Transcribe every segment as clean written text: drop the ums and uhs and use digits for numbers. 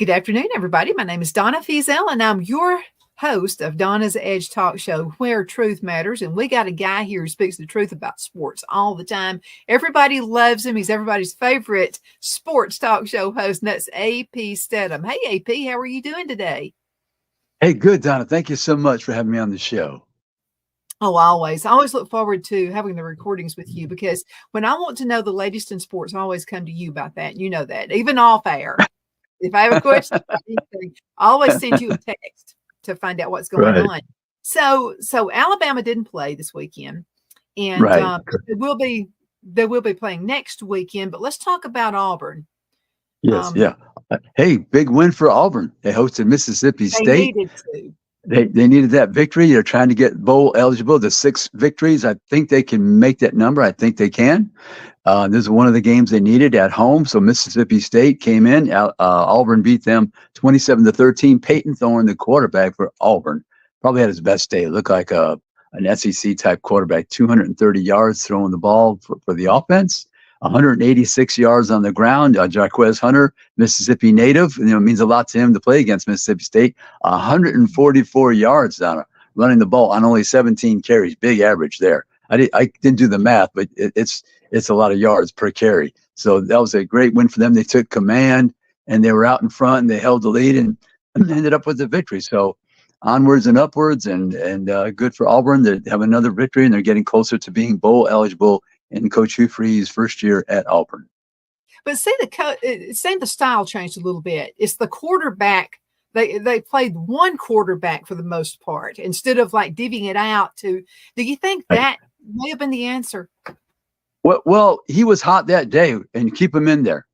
Good afternoon, everybody. My name is Donna Fiesel, and I'm your host of Donna's Edge Talk Show, where truth matters. And we got a guy here who speaks the truth about sports all the time. Everybody loves him. He's everybody's favorite sports talk show host, and that's AP Steadham. Hey, AP, how are you doing today? Hey, good, Donna. Thank you so much for having me on the show. Oh, always. I always look forward to having the recordings with you because when I want to know the latest in sports, I always come to you about that. You know that, even off air. If I have a question about anything, I always send you a text to find out what's going on. So Alabama didn't play this weekend, and they will be playing next weekend. But let's talk about Auburn. Yes, Hey, big win for Auburn. They hosted Mississippi State. They needed to. They needed that victory. They're trying to get bowl eligible. The 6 victories. I think they can make that number. I think they can. This is one of the games they needed at home. So Mississippi State came in. Auburn beat them 27-13. Peyton Thorne, the quarterback for Auburn, probably had his best day. It looked like an SEC type quarterback. 230 yards throwing the ball for the offense. 186 yards on the ground. Jarquez Hunter, Mississippi native, it means a lot to him to play against Mississippi State. 144 yards on running the ball on only 17 carries. Big average there. I didn't do the math, but it's a lot of yards per carry. So that was a great win for them. They took command and they were out in front and they held the lead and ended up with the victory. So onwards and upwards and good for Auburn. They have another victory and they're getting closer to being bowl eligible in Coach Hugh Freeze's first year at Auburn. But see, the style changed a little bit. It's the quarterback. They played one quarterback for the most part instead of like divvying it out to. Do you think that may have been the answer? Well, he was hot that day, and keep him in there.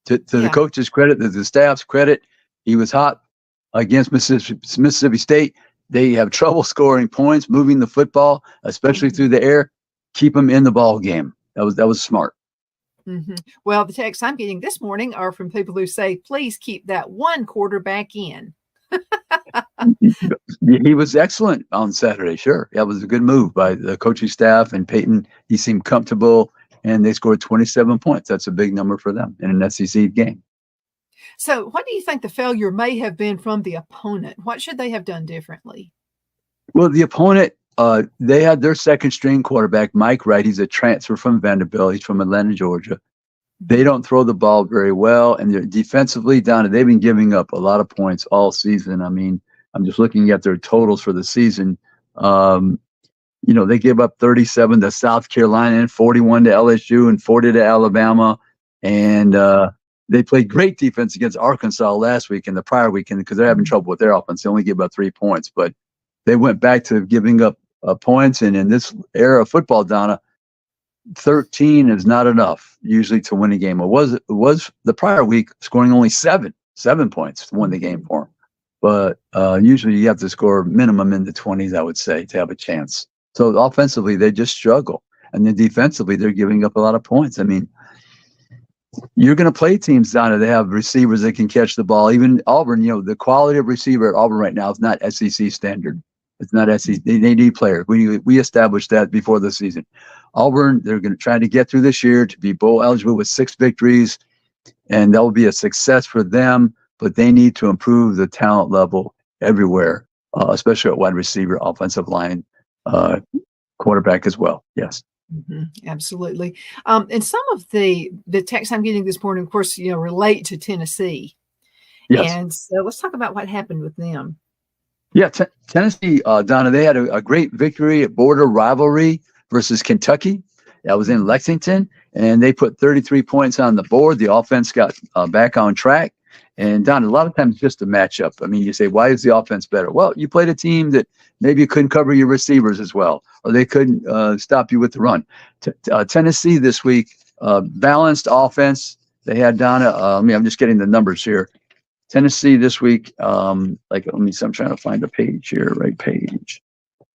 To the coach's credit, to the staff's credit, he was hot against Mississippi State. They have trouble scoring points, moving the football, especially through the air. Keep them in the ball game. That was smart. Mm-hmm. Well, the texts I'm getting this morning are from people who say, please keep that one quarterback in. He was excellent on Saturday. Sure. That was a good move by the coaching staff and Peyton. He seemed comfortable and they scored 27 points. That's a big number for them in an SEC game. So what do you think the failure may have been from the opponent? What should they have done differently? Well, the opponent, they had their second string quarterback, Mike Wright. He's a transfer from Vanderbilt. He's from Atlanta, Georgia. They don't throw the ball very well. And they're defensively down. They've been giving up a lot of points all season. I mean, I'm just looking at their totals for the season. They give up 37 to South Carolina and 41 to LSU and 40 to Alabama. And they played great defense against Arkansas last week and the prior weekend because they're having trouble with their offense. They only give up 3 points. But they went back to giving up points, and in this era of football, Donna, 13 is not enough usually to win a game. It was the prior week scoring only 7 points to win the game for them. But usually you have to score minimum in the 20s, I would say, to have a chance. So offensively, they just struggle, and then defensively, they're giving up a lot of points. I mean, you're going to play teams, Donna. They have receivers that can catch the ball. Even Auburn, the quality of receiver at Auburn right now is not SEC standard. It's not SEC. They need players. We established that before the season. Auburn, they're going to try to get through this year to be bowl eligible with 6 victories, and that will be a success for them. But they need to improve the talent level everywhere, especially at wide receiver, offensive line, quarterback as well. Yes. Mm-hmm, absolutely. And some of the texts I'm getting this morning, of course, relate to Tennessee. Yes. And so let's talk about what happened with them. Yeah, Tennessee, Donna, they had a great victory at border rivalry versus Kentucky. That was in Lexington, and they put 33 points on the board. The offense got back on track. And, Donna, a lot of times it's just a matchup. I mean, you say, why is the offense better? Well, you played a team that maybe you couldn't cover your receivers as well, or they couldn't stop you with the run. Tennessee this week, balanced offense. They had, Donna, I'm just getting the numbers here. Tennessee this week, I'm trying to find a page here, right page.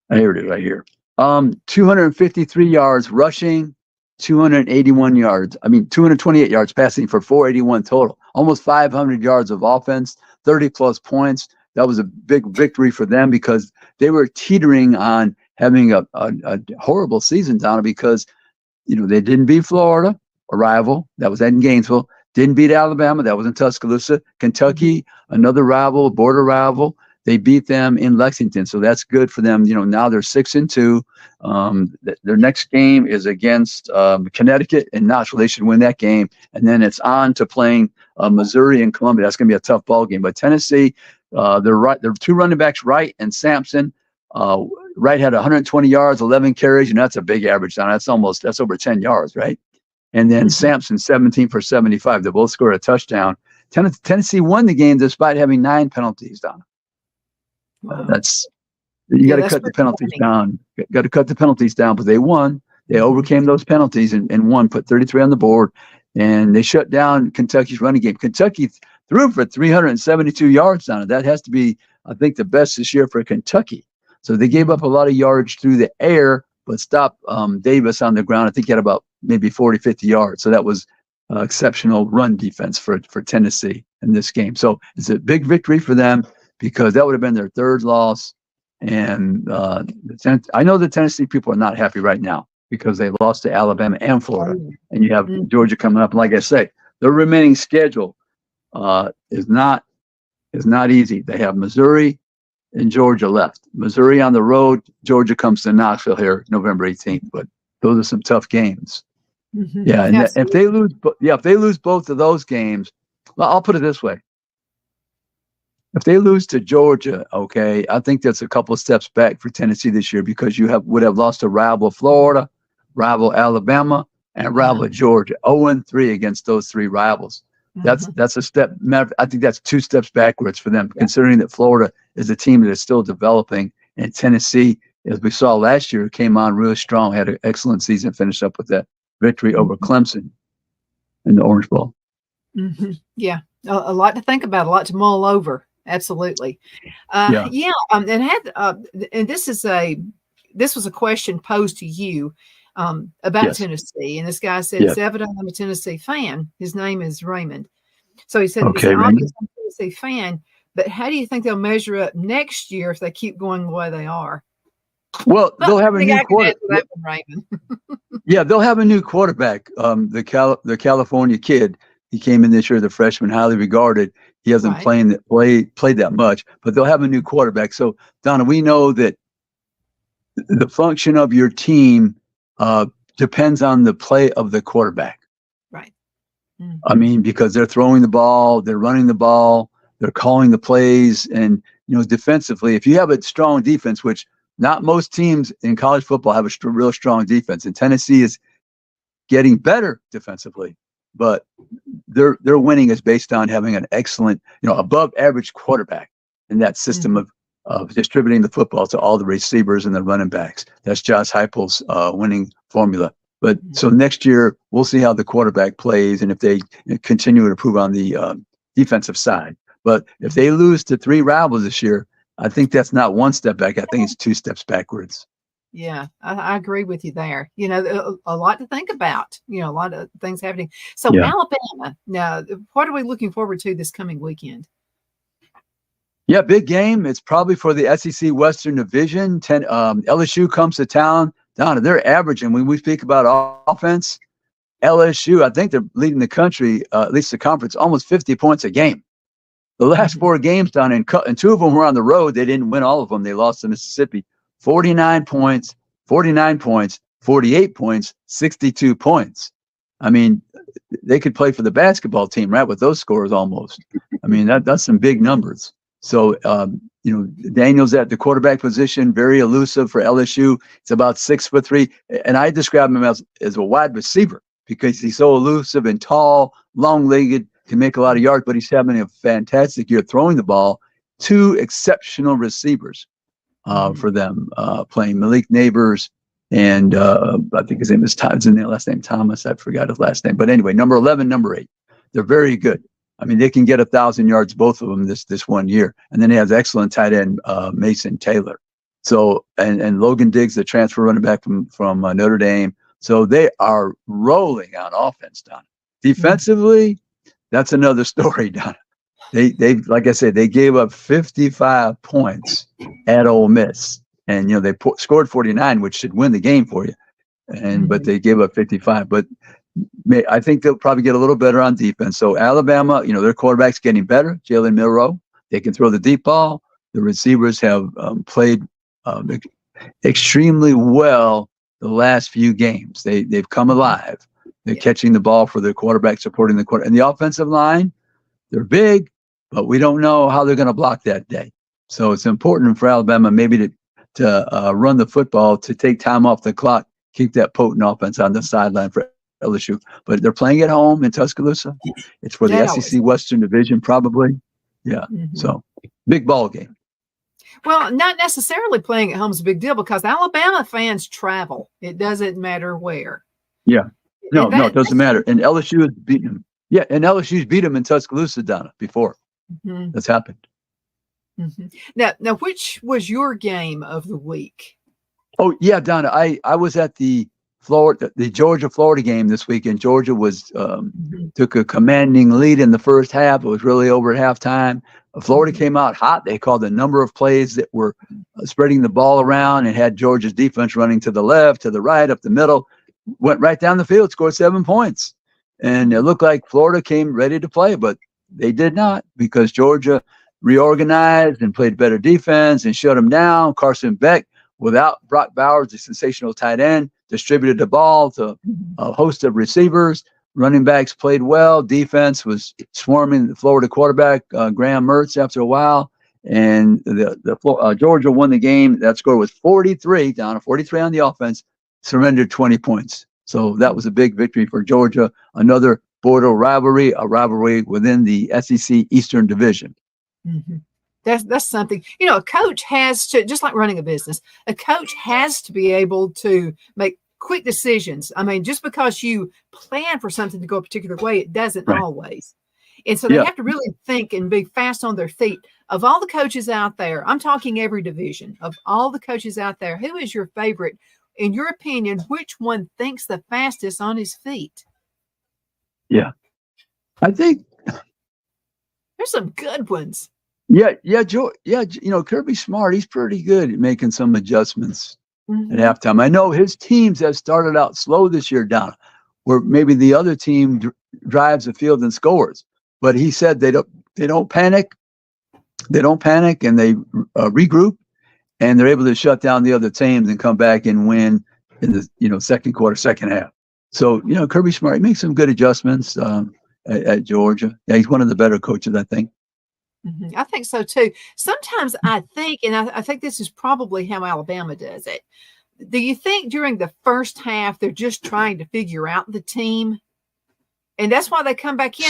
Here it is, right here. 253 yards rushing, 228 yards passing for 481 total. Almost 500 yards of offense, 30 plus points. That was a big victory for them because they were teetering on having a horrible season, Donna, because they didn't beat Florida, a rival that was in Gainesville. Didn't beat Alabama. That was in Tuscaloosa. Kentucky, another rival, border rival. They beat them in Lexington, so that's good for them. Now they're 6-2. Their next game is against Connecticut in Knoxville. They should win that game, and then it's on to playing Missouri and Columbia. That's going to be a tough ball game. But Tennessee, they're two running backs, Wright and Sampson. Wright had 120 yards, 11 carries, and that's a big average. That's over 10 yards, right? And then Sampson, 17 for 75. They both scored a touchdown. Tennessee won the game despite having 9 penalties, Donna. Wow. You got to cut the penalties down. Got to cut the penalties down, but they won. They overcame those penalties and won, put 33 on the board, and they shut down Kentucky's running game. Kentucky threw for 372 yards on it. That has to be, I think, the best this year for Kentucky. So they gave up a lot of yards through the air, but stopped Davis on the ground. I think he had about maybe 40, 50 yards. So that was exceptional run defense for Tennessee in this game. So it's a big victory for them, because that would have been their 3rd loss. And I know the Tennessee people are not happy right now because they lost to Alabama and Florida. And you have Georgia coming up. And like I say, their remaining schedule is not easy. They have Missouri and Georgia left. Missouri on the road. Georgia comes to Knoxville here November 18th. But those are some tough games. Yeah, and if they lose both of those games, well, I'll put it this way. If they lose to Georgia, okay, I think that's a couple of steps back for Tennessee this year, because you would have lost to rival Florida, rival Alabama, and rival Georgia. 0-3 against those 3 rivals. That's a step. I think that's 2 steps backwards for them, considering that Florida is a team that is still developing, and Tennessee, as we saw last year, came on really strong, had an excellent season, finished up with that victory over Clemson in the Orange Bowl. Yeah, a lot to think about, a lot to mull over. Absolutely. And this was a question posed to you about Tennessee. And this guy said, it's evident I'm a Tennessee fan. His name is Raymond. So he said, I'm a Tennessee fan, but how do you think they'll measure up next year if they keep going the way they are? Well, they'll have a new quarterback. They'll have a new quarterback. The California kid. He came in this year, the freshman, highly regarded. He hasn't played that much, but they'll have a new quarterback. So, Donna, we know that the function of your team depends on the play of the quarterback. Right. I mean, because they're throwing the ball, they're running the ball, they're calling the plays, and defensively, if you have a strong defense, which not most teams in college football have a real strong defense, and Tennessee is getting better defensively, but their winning is based on having an excellent, above average quarterback in that system of distributing the football to all the receivers and the running backs. That's Josh Heupel's winning formula. But so next year we'll see how the quarterback plays and if they continue to improve on the defensive side. But if they lose to 3 rivals this year, I think that's not 1 step back. I think it's 2 steps backwards. Yeah, I agree with you there. A lot to think about, a lot of things happening. So Alabama, now, what are we looking forward to this coming weekend? Yeah, big game. It's probably for the SEC Western Division. LSU comes to town. Donna, they're averaging, when we speak about offense, LSU, I think they're leading the country, at least the conference, almost 50 points a game. The last 4 games, Donna, and 2 of them were on the road. They didn't win all of them. They lost to Mississippi. 49 points, 48 points, 62 points. I mean, they could play for the basketball team, right, with those scores almost. I mean, that's some big numbers. So, Daniels at the quarterback position, very elusive for LSU. It's about 6'3", and I describe him as a wide receiver because he's so elusive and tall, long-legged, can make a lot of yards, but he's having a fantastic year throwing the ball. 2 exceptional receivers for them, playing Malik Neighbors, and I think his name is Todd's in there, last name Thomas. I forgot his last name. But anyway, number 11, number 8. They're very good. I mean, they can get 1,000 yards, both of them, this 1 year. And then he has excellent tight end Mason Taylor. So and Logan Diggs, the transfer running back from Notre Dame. So they are rolling on offense, Donna. Defensively, that's another story, Donna. They like I said, they gave up 55 points at Ole Miss, and they scored 49, which should win the game for you. But they gave up 55. But I think they'll probably get a little better on defense. So Alabama, their quarterback's getting better. Jalen Milroe, they can throw the deep ball. The receivers have played extremely well the last few games. They've come alive. They're catching the ball for their quarterback, supporting the quarterback. And the offensive line, they're big, but we don't know how they're going to block that day. So it's important for Alabama maybe to run the football, to take time off the clock, keep that potent offense on the sideline for LSU. But they're playing at home in Tuscaloosa. It's for the SEC Western Division, probably. Yeah. Mm-hmm. So big ball game. Well, not necessarily playing at home is a big deal because Alabama fans travel. It doesn't matter where. Yeah. No, it doesn't matter. And LSU has beaten them. Yeah, and LSU's beat them in Tuscaloosa, Donna, before. Mm-hmm. That's happened. Mm-hmm. Now, which was your game of the week? Oh, yeah, Donna. I was at the Georgia-Florida game this week, and Georgia was took a commanding lead in the first half. It was really over at halftime. Florida came out hot. They called a number of plays that were spreading the ball around and had Georgia's defense running to the left, to the right, up the middle, went right down the field, scored 7 points. And it looked like Florida came ready to play, but they did not, because Georgia reorganized and played better defense and shut them down. Carson Beck, without Brock Bowers, the sensational tight end, distributed the ball to a host of receivers. Running backs played well. Defense was swarming the Florida quarterback, Graham Mertz, after a while. And Georgia won the game. That score was 43, down to 43 on the offense, surrendered 20 points. So that was a big victory for Georgia. Another border rivalry, a rivalry within the SEC Eastern Division. Mm-hmm. That's something. A coach has to, just like running a business, a coach has to be able to make quick decisions. I mean, just because you plan for something to go a particular way, it doesn't always. And so they have to really think and be fast on their feet. Of all the coaches out there, I'm talking every division, of all the coaches out there, who is your favorite? In your opinion, which one thinks the fastest on his feet? Yeah. I think there's some good ones. Yeah, Kirby Smart, he's pretty good at making some adjustments at halftime. I know his teams have started out slow this year, Donna, where maybe the other team drives the field and scores. But he said they don't panic. They don't panic, and they regroup, and they're able to shut down the other teams and come back and win in the second quarter, second half. So Kirby Smart, he makes some good adjustments at Georgia. Yeah, he's one of the better coaches, I think. I think so too. Sometimes I think, and I think this is probably how Alabama does it. Do you think during the first half they're just trying to figure out the team, and that's why they come back in?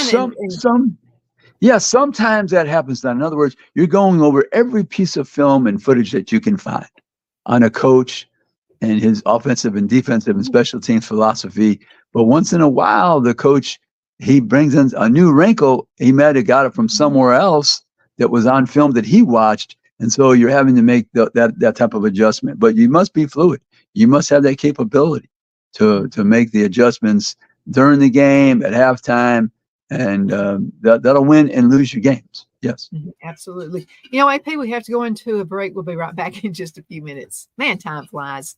Sometimes that happens. In other words, you're going over every piece of film and footage that you can find on a coach and his offensive and defensive and special teams philosophy. But once in a while, the coach, he brings in a new wrinkle. He might have got it from somewhere else that was on film that he watched. And so you're having to make that type of adjustment. But you must be fluid. You must have that capability to make the adjustments during the game, at halftime, and that'll win and lose your games. Yes. Absolutely. AP, we have to go into a break. We'll be right back in just a few minutes. Man, time flies.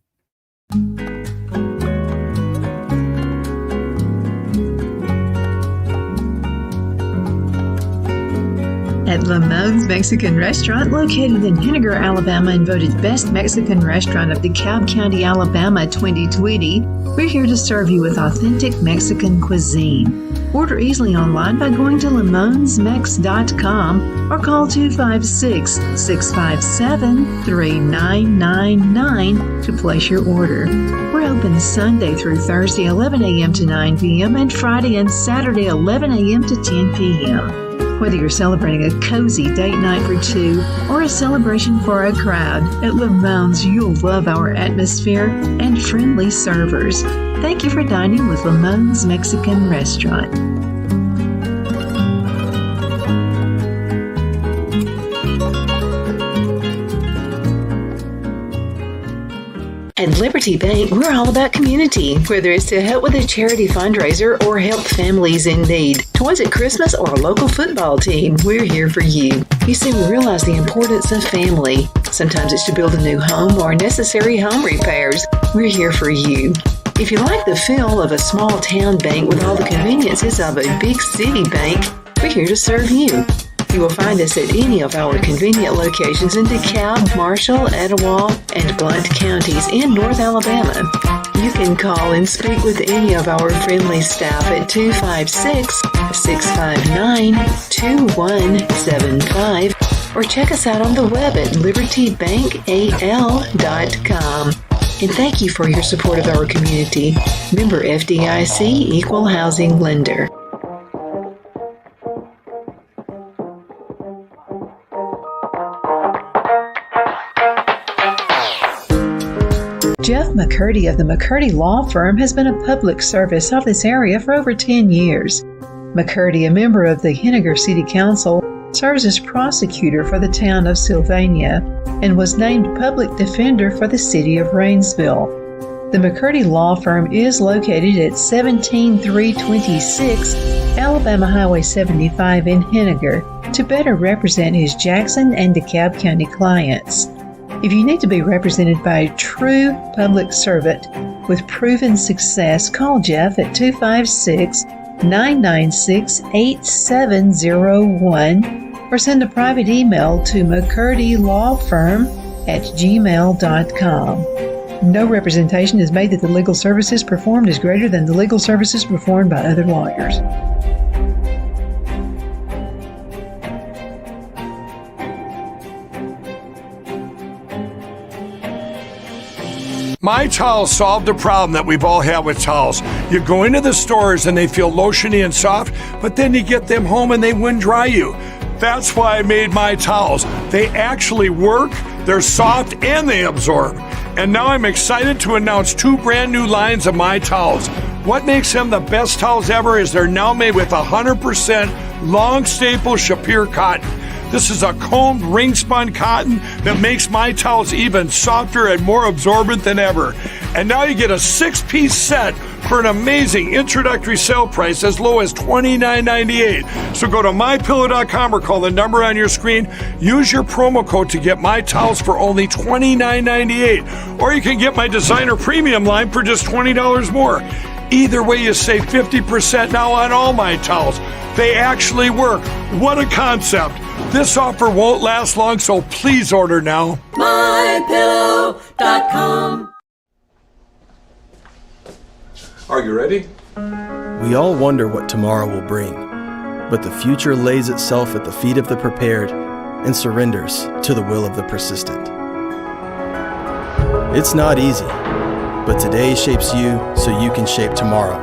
At Lamone's Mexican Restaurant, located in Henniger, Alabama, and voted Best Mexican Restaurant of DeKalb County, Alabama 2020, we're here to serve you with authentic Mexican cuisine. Order easily online by going to lamonsmex.com or call 256-657-3999 to place your order. We're open Sunday through Thursday, 11 a.m. to 9 p.m. and Friday and Saturday, 11 a.m. to 10 p.m. Whether you're celebrating a cozy date night for two or a celebration for a crowd, at Lamone's you'll love our atmosphere and friendly servers. Thank you for dining with Lamone's Mexican Restaurant. At Liberty Bank, we're all about community. Whether it's to help with a charity fundraiser or help families in need, toys at Christmas, or a local football team, we're here for you. You see, we realize the importance of family. Sometimes it's to build a new home or necessary home repairs. We're here for you. If you like the feel of a small town bank with all the conveniences of a big city bank, we're here to serve you. You will find us at any of our convenient locations in DeKalb, Marshall, Etowah, and Blount counties in North Alabama. You can call and speak with any of our friendly staff at 256-659-2175 or check us out on the web at libertybankal.com. And thank you for your support of our community. Member FDIC Equal Housing Lender. Jeff McCurdy of the McCurdy Law Firm has been a public service of this area for over 10 years. McCurdy, a member of the Henniger City Council, serves as prosecutor for the town of Sylvania and was named public defender for the city of Rainsville. The McCurdy Law Firm is located at 17326 Alabama Highway 75 in Henniger to better represent his Jackson and DeKalb County clients. If you need to be represented by a true public servant with proven success, call Jeff at 256-996-8701 or send a private email to mccurdylawfirm@gmail.com. No representation is made that the legal services performed is greater than the legal services performed by other lawyers. My Towels solved a problem that we've all had with towels. You go into the stores and they feel lotiony and soft, but then you get them home and they wind dry you. That's why I made My Towels. They actually work, they're soft, and they absorb. And now I'm excited to announce 2 brand new lines of My Towels. What makes them the best towels ever is they're now made with 100% long staple Shapir cotton. This is a combed ring spun cotton that makes My Towels even softer and more absorbent than ever. And now you get a 6-piece set for an amazing introductory sale price as low as $29.98. So go to mypillow.com or call the number on your screen. Use your promo code to get My Towels for only $29.98. Or you can get my designer premium line for just $20 more. Either way, you save 50% now on all My Towels. They actually work. What a concept. This offer won't last long, so please order now. MyPillow.com. Are you ready? We all wonder what tomorrow will bring, but the future lays itself at the feet of the prepared and surrenders to the will of the persistent. It's not easy, but today shapes you so you can shape tomorrow.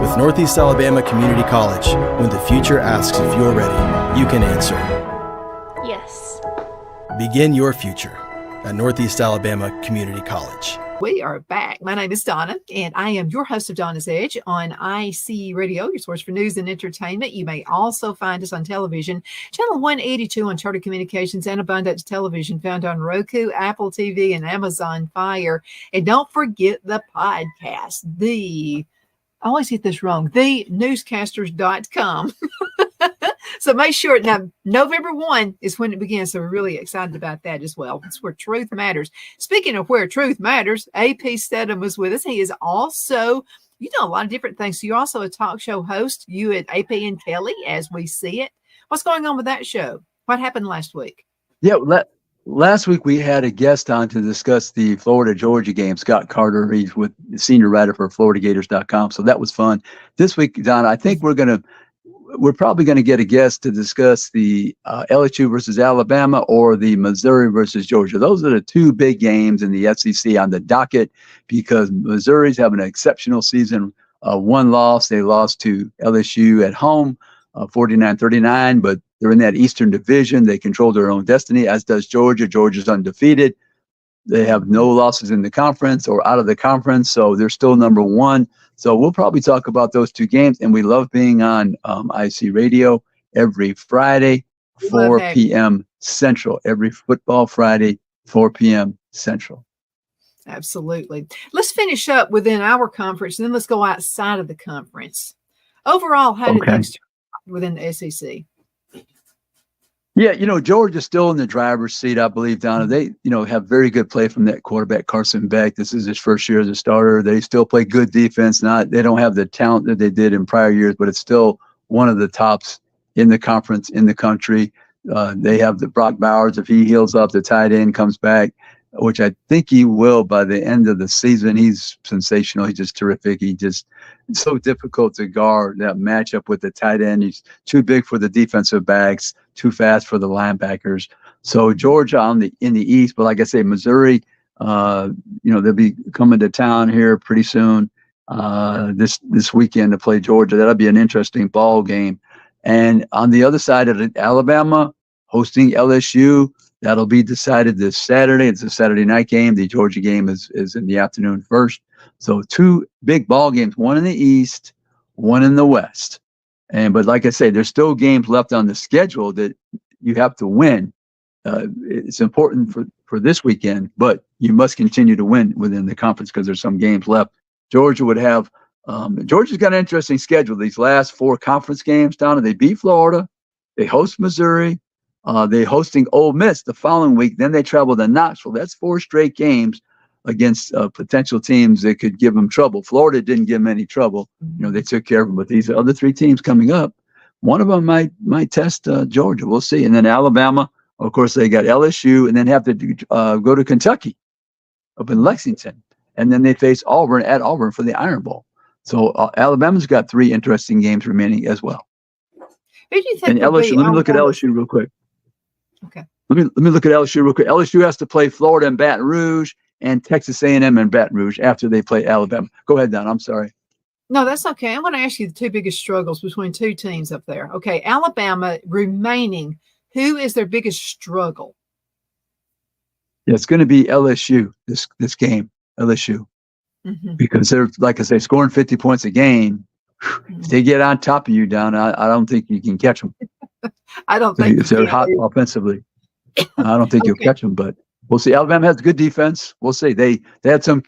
With Northeast Alabama Community College, when the future asks if you're ready, you can answer. Yes. Begin your future at Northeast Alabama Community College. We are back. My name is Donna, and I am your host of Donna's Edge on IC Radio, your source for news and entertainment. You may also find us on television, channel 182 on Charter Communications and Abundance Television, found on Roku, Apple TV, and Amazon Fire. And don't forget the podcast, I always get this wrong, thenewscasters.com. So make sure, now November 1 is when it begins, so we're really excited about that as well. It's where truth matters. Speaking of where truth matters, AP Steadham was with us. He is also, you know, a lot of different things. So you're also a talk show host, you at AP and Kelly, as we see it. What's going on with that show? What happened last week? Yeah, last week we had a guest on to discuss the Florida-Georgia game, Scott Carter. He's with the senior writer for FloridaGators.com, so that was fun. This week, Don, I think we're probably going to get a guest to discuss the LSU versus Alabama or the Missouri versus Georgia. Those are the 2 big games in the SEC on the docket because Missouri's having an exceptional season. 1 loss. They lost to LSU at home, 49-39, but they're in that Eastern Division. They control their own destiny, as does Georgia. Georgia's undefeated. They have no losses in the conference or out of the conference, so they're still number 1. So we'll probably talk about those 2 games, and we love being on IC Radio every Friday, 4 p.m. Central. Every football Friday, 4 p.m. Central. Absolutely. Let's finish up within our conference, and then let's go outside of the conference. Overall, how did things turn out within the SEC? Yeah, Georgia's still in the driver's seat, I believe, Donna. They, have very good play from that quarterback, Carson Beck. This is his first year as a starter. They still play good defense. They don't have the talent that they did in prior years, but it's still one of the tops in the conference, in the country. They have the Brock Bowers. If he heals up, the tight end comes back, which I think he will by the end of the season. He's sensational. He's just terrific. It's so difficult to guard that matchup with the tight end. He's too big for the defensive backs, too fast for the linebackers. So Georgia in the East, but like I say, Missouri, they'll be coming to town here pretty soon this weekend to play Georgia. That'll be an interesting ball game. And on the other side of it, Alabama hosting LSU. That'll be decided this Saturday. It's a Saturday night game. The Georgia game is in the afternoon first. So two big ball games, one in the East, one in the West. But like I say, there's still games left on the schedule that you have to win. It's important for this weekend, but you must continue to win within the conference because there's some games left. Georgia's got an interesting schedule. These last 4 conference games, Donna, they beat Florida, they host Missouri, they're hosting Ole Miss the following week. Then they travel to Knoxville. That's 4 straight games against potential teams that could give them trouble. Florida didn't give them any trouble. They took care of them. But these other 3 teams coming up, one of them might test Georgia. We'll see. And then Alabama, of course, they got LSU, and then have to go to Kentucky up in Lexington. And then they face Auburn at Auburn for the Iron Bowl. So Alabama's got 3 interesting games remaining as well. Who do you think? And LSU, let me look at LSU real quick. Okay. Let me look at LSU real quick. LSU has to play Florida and Baton Rouge and Texas A&M and Baton Rouge after they play Alabama. Go ahead, Don. I'm sorry. No, that's okay. I want to ask you the 2 biggest struggles between 2 teams up there. Okay, Alabama remaining. Who is their biggest struggle? Yeah, it's going to be LSU this game. LSU, because they're, like I say, scoring 50 points a game. If they get on top of you, Don, I don't think you can catch them. I don't think if they're hot offensively. I don't think you'll catch them, but we'll see. Alabama has good defense. We'll see. They had some.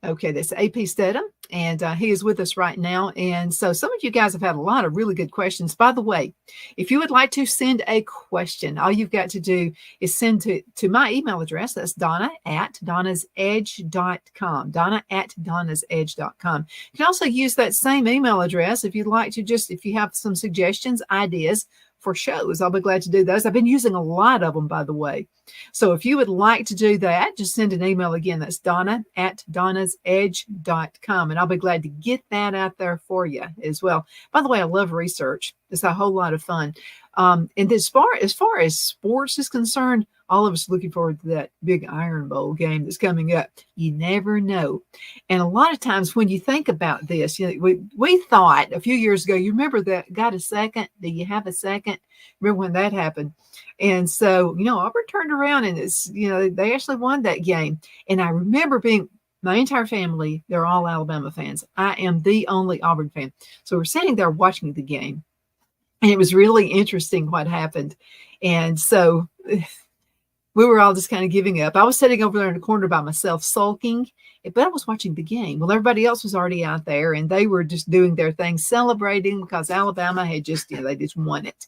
Okay, that's AP Steadham, and he is with us right now. And so some of you guys have had a lot of really good questions. By the way, if you would like to send a question, all you've got to do is send to my email address. That's donna@donnasedge.com, donna@donnasedge.com. You can also use that same email address if you'd like to if you have some suggestions, ideas for shows. I'll be glad to do those. I've been using a lot of them, by the way. So if you would like to do that, just send an email again. That's donna@donnasedge.com. And I'll be glad to get that out there for you as well. By the way, I love research. It's a whole lot of fun. And as far as sports is concerned, all of us looking forward to that big Iron Bowl game that's coming up. You never know. And a lot of times when you think about this, we thought a few years ago, you remember that, got a second? Do you have a second? Remember when that happened? And so, Auburn turned around and they actually won that game. And I remember my entire family, they're all Alabama fans. I am the only Auburn fan. So we're sitting there watching the game. And it was really interesting what happened. And so we were all just kind of giving up. I was sitting over there in the corner by myself, sulking, but I was watching the game. Well, everybody else was already out there, and they were just doing their thing, celebrating because Alabama had they just won it.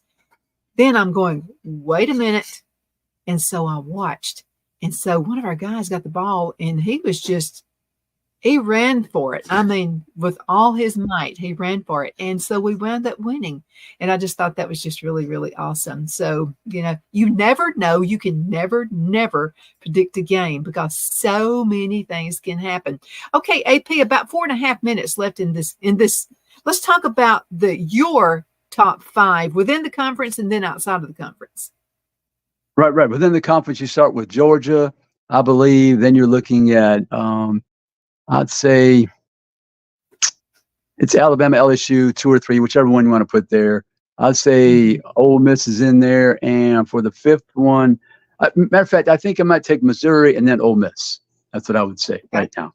Then I'm going, wait a minute. And so I watched. And so one of our guys got the ball, and he ran for it. I mean, with all his might, he ran for it. And so we wound up winning. And I just thought that was just really, really awesome. So, you never know. You can never predict a game because so many things can happen. Okay, AP, about 4.5 minutes left in this. Let's talk about your top 5 within the conference and then outside of the conference. Right. Within the conference, you start with Georgia, I believe. Then you're looking at I'd say it's Alabama, LSU, 2 or 3, whichever one you want to put there. I'd say Ole Miss is in there. And for the 5th one, matter of fact, I think I might take Missouri and then Ole Miss. That's what I would say right now.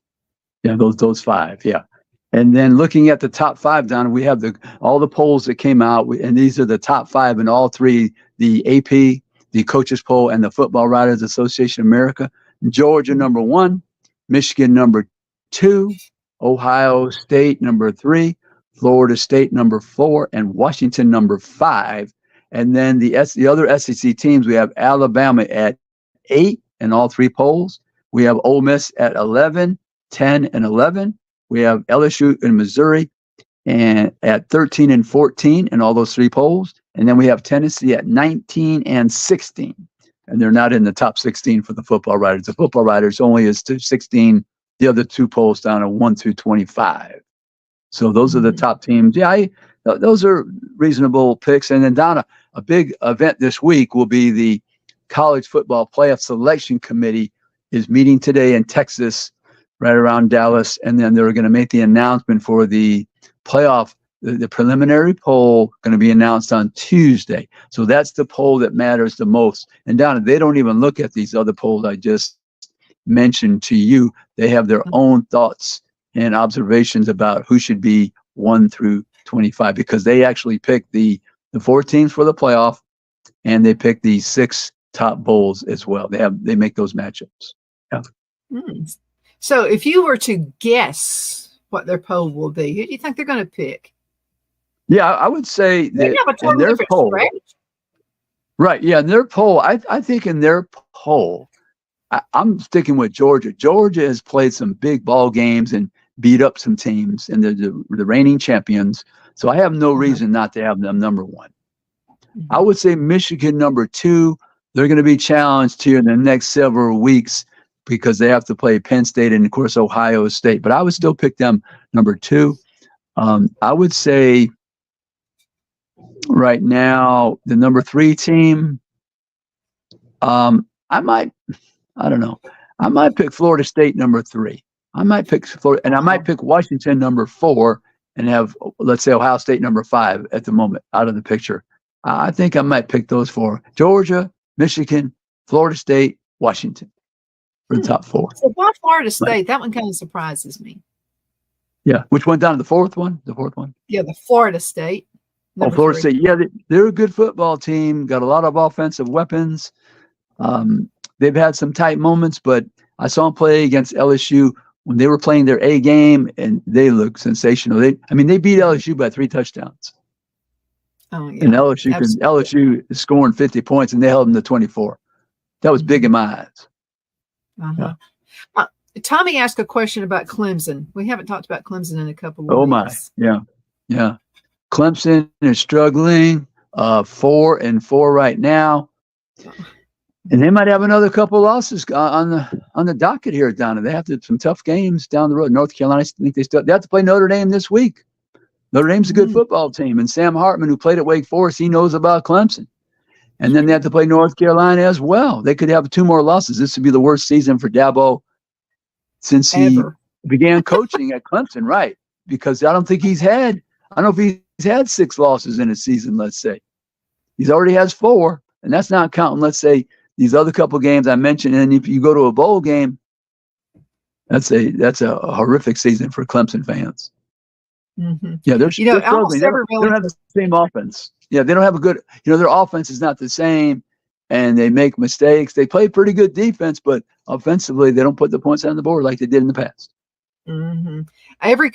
Yeah, those 5. Yeah. And then looking at the top 5, Don, we have all the polls that came out, and these are the top 5 in all 3, the AP, the Coaches Poll, and the Football Writers Association of America. Georgia, number 1. Michigan, number 2, Ohio State, number 3, Florida State number 4, and Washington number 5. And then the other SEC teams, we have Alabama at 8 in all 3 polls. We have Ole Miss at 11, 10, and 11. We have LSU and Missouri and at 13 and 14 in all those 3 polls. And then we have Tennessee at 19 and 16. And they're not in the top 16 for the football writers. The football writers only is to 16. The other 2 polls down are 1 through 25. So those are the top teams. Yeah, those are reasonable picks. And then Donna, a big event this week will be the College Football Playoff Selection Committee is meeting today in Texas, right around Dallas. And then they're going to make the announcement for the playoff. The preliminary poll going to be announced on Tuesday. So that's the poll that matters the most. And Donna, they don't even look at these other polls I just mentioned to you. They have their own thoughts and observations about who should be 1 through 25, because they actually pick the 4 teams for the playoff, and they pick the 6 top bowls as well. They make those matchups. Yeah. So if you were to guess what their poll will be, who do you think they're going to pick? Yeah, I would say that in their poll, right? Yeah, in their poll, I think in their poll, I'm sticking with Georgia. Georgia has played some big ball games and beat up some teams, and they're the reigning champions. So I have no reason not to have them number 1. I would say Michigan number 2. They're going to be challenged here in the next several weeks because they have to play Penn State and, of course, Ohio State. But I would still pick them number 2. I would say right now the number 3 team, I don't know. I might pick Florida State number 3. I might pick Florida, and I might pick Washington number 4 and have, let's say, Ohio State number 5 at the moment out of the picture. I think I might pick those 4. Georgia, Michigan, Florida State, Washington for the top 4. So why Florida State? That one kind of surprises me. Yeah. Which one down to the 4th one? The 4th one? Yeah, the Florida State. Florida State. Yeah, they're a good football team. Got a lot of offensive weapons. They've had some tight moments, but I saw them play against LSU when they were playing their A game, and they look sensational. They beat LSU by 3 touchdowns. Oh, yeah. And LSU is scoring 50 points, and they held them to 24. That was big in my eyes. Uh-huh. Yeah. Tommy asked a question about Clemson. We haven't talked about Clemson in a couple of weeks. My. Yeah. Clemson is struggling, 4-4 right now. And they might have another couple losses on the docket here, Donna. They have some tough games down the road. North Carolina, I think they have to play Notre Dame this week. Notre Dame's a good football team, and Sam Hartman, who played at Wake Forest, he knows about Clemson. And then they have to play North Carolina as well. They could have 2 more losses. This would be the worst season for Dabo since he began coaching at Clemson, right? Because I don't know if he's had 6 losses in a season, let's say. He's already has 4, and that's not counting, let's say, these other couple games I mentioned. And if you go to a bowl game, that's a horrific season for Clemson fans. Mm-hmm. Yeah, they're struggling. They don't have the same offense. Yeah, they don't have a good, their offense is not the same, and they make mistakes. They play pretty good defense, but offensively, they don't put the points on the board like they did in the past. Mm-hmm. Every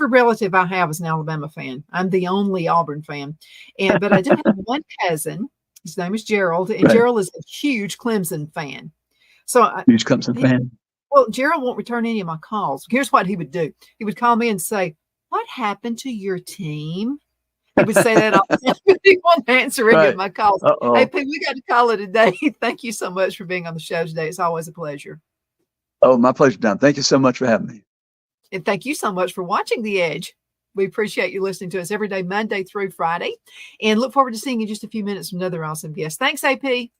relative I have is an Alabama fan. I'm the only Auburn fan, but I do have one cousin. His name is Gerald, and Gerald is a huge Clemson fan. Huge Clemson fan. Well, Gerald won't return any of my calls. Here's what he would do. He would call me and say, "What happened to your team?" He would say that all the time. He won't answer any of my calls. Uh-oh. Hey, Pete, we got to call it a day. Thank you so much for being on the show today. It's always a pleasure. Oh, my pleasure, Don. Thank you so much for having me. And thank you so much for watching The Edge. We appreciate you listening to us every day, Monday through Friday, and look forward to seeing you in just a few minutes from another awesome guest. Thanks, AP.